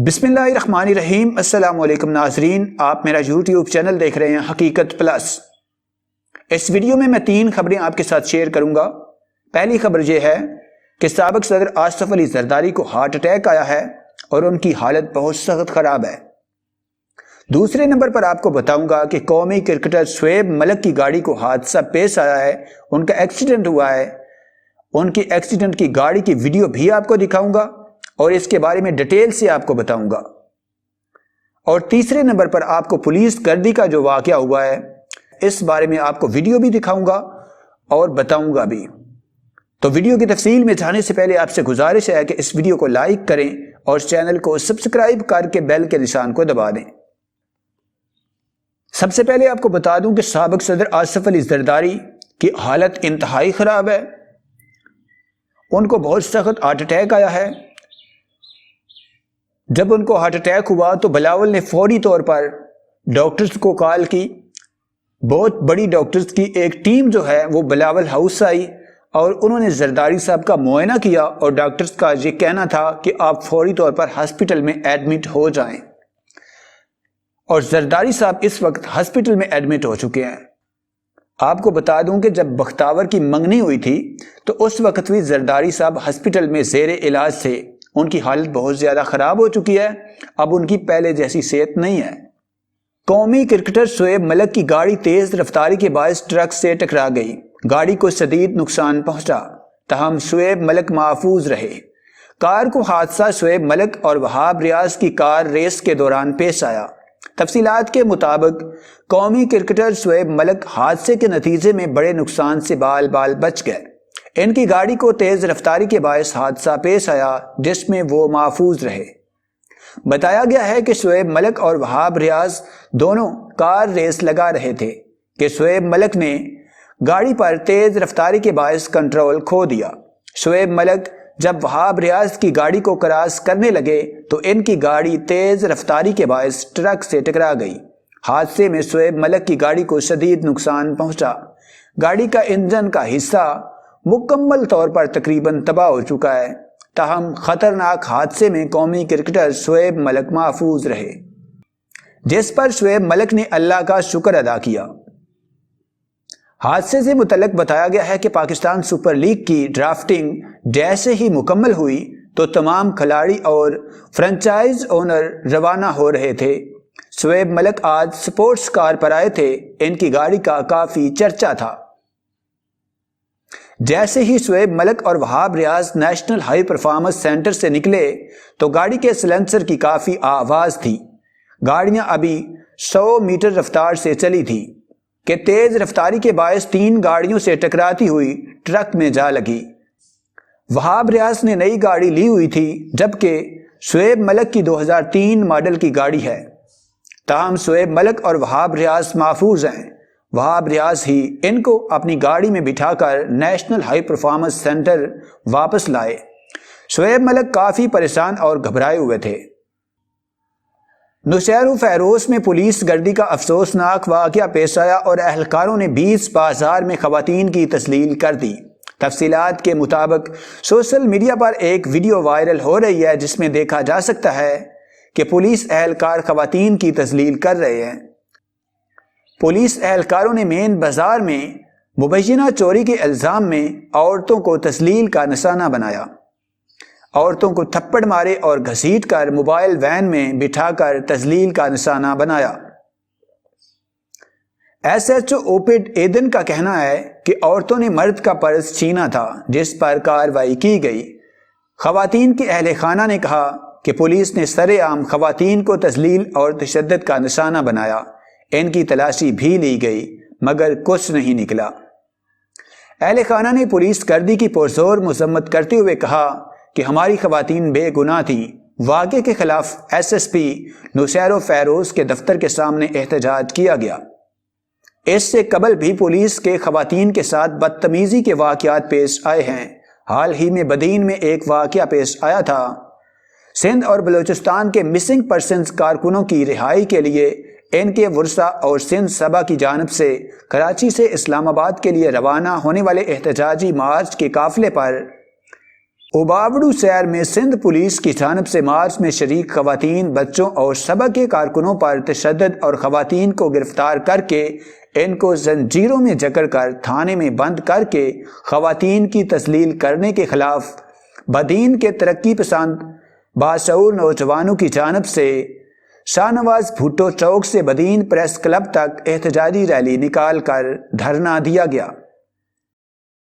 बिस्मिल्लाहिर्रहमानिर्रहीम। अस्सलाम वालेकुम नाजरीन, आप मेरा यूट्यूब चैनल देख रहे हैं हकीकत प्लस। इस वीडियो में मैं 3 खबरें आपके साथ शेयर करूंगा। पहली खबर यह है कि साबिक सदर आसिफ अली जरदारी को हार्ट अटैक आया है और उनकी हालत बहुत सख्त खराब है। दूसरे नंबर पर आपको बताऊंगा कि कौमी क्रिकेटर शुएब मलिक की गाड़ी को हादसा पेश आया है, उनका एक्सीडेंट हुआ है। उनकी एक्सीडेंट की गाड़ी की वीडियो भी आपको दिखाऊंगा और इसके बारे में डिटेल से आपको बताऊंगा। और तीसरे नंबर पर आपको पुलिस गर्दी का जो वाकया हुआ है, इस बारे में आपको वीडियो भी दिखाऊंगा और बताऊंगा भी। तो वीडियो की तफसील में जाने से पहले आपसे गुजारिश है कि इस वीडियो को लाइक करें और चैनल को सब्सक्राइब करके बेल के निशान को दबा दें। सबसे पहले आपको बता दूं कि साबिक सदर आसिफ अली जरदारी की हालत इंतहाई खराब है। उनको बहुत सख्त हार्ट अटैक आया है। जब उनको हार्ट अटैक हुआ तो बिलावल ने फौरी तौर पर डॉक्टर्स को कॉल की। बहुत बड़ी डॉक्टर्स की एक टीम जो है वो बिलावल हाउस आई और उन्होंने जरदारी साहब का मुआयना किया और डॉक्टर्स का ये कहना था कि आप फौरी तौर पर हॉस्पिटल में एडमिट हो जाएं। और जरदारी साहब इस वक्त हॉस्पिटल में एडमिट हो चुके हैं। आपको बता दूं कि जब बख्तावर की मंगनी हुई थी तो उस वक्त भी जरदारी साहब हॉस्पिटल में ज़ेरे इलाज थे। उनकी हालत बहुत ज़्यादा ख़राब हो चुकी है, अब उनकी पहले जैसी सेहत नहीं है। कौमी क्रिकेटर शुएब मलिक की गाड़ी तेज़ रफ्तारी के बायस ट्रक से टकरा गई। गाड़ी को शदीद नुकसान पहुंचा, तहम शुएब मलिक महफूज रहे। कार को हादसा शुएब मलिक और वहाब रियाज की कार रेस के दौरान पेश आया। तफसीलात के मुताबिक कौमी क्रिकेटर शुएब मलिक हादसे के नतीजे में बड़े नुकसान से बाल बाल बच गए। इनकी गाड़ी को तेज रफ्तारी के बायस हादसा पेश आया जिसमें वो महफूज रहे। बताया गया है कि शुएब मलिक और वहाब रियाज दोनों कार रेस लगा रहे थे कि शुएब मलिक ने गाड़ी पर तेज रफ्तारी के बायस कंट्रोल खो दिया। शुएब मलिक जब वहाब रियाज की गाड़ी को क्रॉस करने लगे तो इनकी गाड़ी तेज रफ्तारी के बायस ट्रक से टकरा गई। हादसे में शुएब मलिक की गाड़ी को शदीद नुकसान पहुंचा। गाड़ी का इंजन का हिस्सा मुकम्मल तौर पर तकरीबन तबाह हो चुका है। ताहम खतरनाक हादसे में कौमी क्रिकेटर शुएब मलिक महफूज रहे, जिस पर शुएब मलिक ने अल्लाह का शुक्र अदा किया। हादसे से मुतल्लिक बताया गया है कि पाकिस्तान सुपर लीग की ड्राफ्टिंग जैसे ही मुकम्मल हुई तो तमाम खिलाड़ी और फ्रेंचाइज ओनर रवाना हो रहे थे। शुएब मलिक आज स्पोर्ट्स कार पर आए थे। इनकी गाड़ी का काफ़ी चर्चा था। जैसे ही शुएब मलिक और Wahab Riaz national high performance centre से निकले तो गाड़ी के सिलेंसर की काफ़ी आवाज़ थी। गाड़ियां अभी 100 मीटर रफ्तार से चली थी कि तेज़ रफ्तारी के बायस 3 गाड़ियों से टकराती हुई ट्रक में जा लगी। वहाब रियाज ने नई गाड़ी ली हुई थी जबकि शुएब मलिक की 2003 मॉडल की गाड़ी है। ताहम शुएब मलिक और वहाब रियाज महफूज हैं। वहाब रियाज ही इनको अपनी गाड़ी में बिठाकर नेशनल हाई परफॉर्मेंस सेंटर वापस लाए। शुएब मलिक काफ़ी परेशान और घबराए हुए थे। नौशहर फैरोज में पुलिस गर्दी का अफसोसनाक वाक़या पेश आया और अहलकारों ने 20 बाजार में खवातीन की तस्लील कर दी। तफसीलात के मुताबिक सोशल मीडिया पर एक वीडियो वायरल हो रही है जिसमें देखा जा सकता है कि पुलिस एहलकार खवातीन की तस्लील कर रहे हैं। पुलिस एहलकारों ने मेन बाजार में मुबैना चोरी के इल्ज़ाम में औरतों को तस्लील का निशाना बनाया। औरतों को थप्पड़ मारे और घसीट कर मोबाइल वैन में बिठाकर तस्लील का निशाना बनाया। SHO ओपिड एदन का कहना है कि औरतों ने मर्द का पर्स छीना था जिस पर कार्रवाई की गई। खवातीन के अहले खाना ने कहा कि पुलिस ने सरेआम खवातीन को तस्लील और तशद्दुद का निशाना बनाया। इनकी तलाशी भी ली गई मगर कुछ नहीं निकला। अहले खाना ने पुलिस गर्दी की पुरजोर मजम्मत करते हुए कहा कि हमारी खवातीन बेगुनाह थी। वाक़े के खिलाफ SSP नौशहर फैरोज के दफ्तर के सामने एहतजाज किया गया। इससे कबल भी पुलिस के खवातीन के साथ बदतमीजी के वाक़यात पेश आए हैं। हाल ही में बदीन में एक वाक़या पेश आया था। सिंध और बलूचिस्तान के मिसिंग पर्सन्स कारकुनों की रिहाई के लिए इनके वर्सा और सिंध सभा की जानिब से कराची से इस्लामाबाद के लिए रवाना होने वाले एहतजाजी मार्च के काफिले पर اوباوڑو شہر میں سندھ پولیس کی جانب سے مارچ میں شریک خواتین، بچوں اور سبا کے کارکنوں پر تشدد اور خواتین کو گرفتار کر کے ان کو زنجیروں میں جکڑ کر تھانے میں بند کر کے خواتین کی تذلیل کرنے کے خلاف بدین کے ترقی پسند باشعور نوجوانوں کی جانب سے شاہ نواز بھٹو چوک سے بدین پریس کلب تک احتجاجی ریلی نکال کر دھرنا دیا گیا۔